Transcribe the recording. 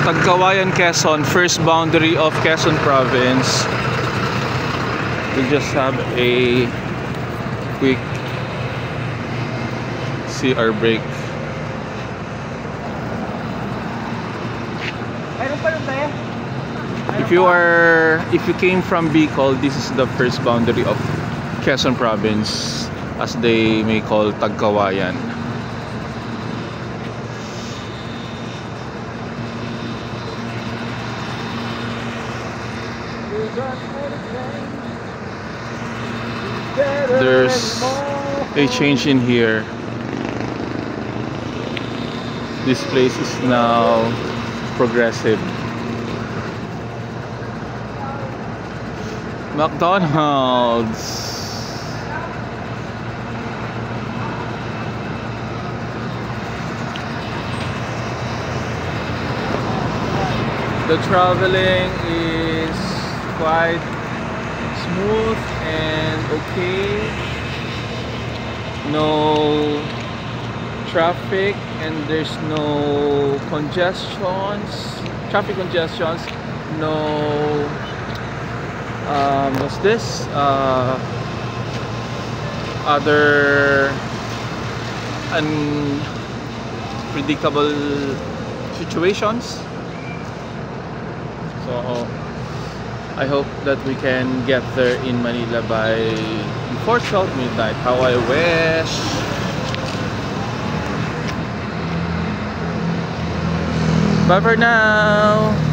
Tagkawayan, Quezon, first boundary of Quezon Province. We just have a quick CR break. If you came from Bicol, this is the first boundary of Quezon Province, as they may call Tagkawayan. There's a change in here. This place is now progressive. McDonald's. The traveling is quite smooth and okay. No traffic and there's no traffic congestions, no what's this, other unpredictable situations. So I hope that we can get there in Manila before 12 midnight. How I wish. Bye for now.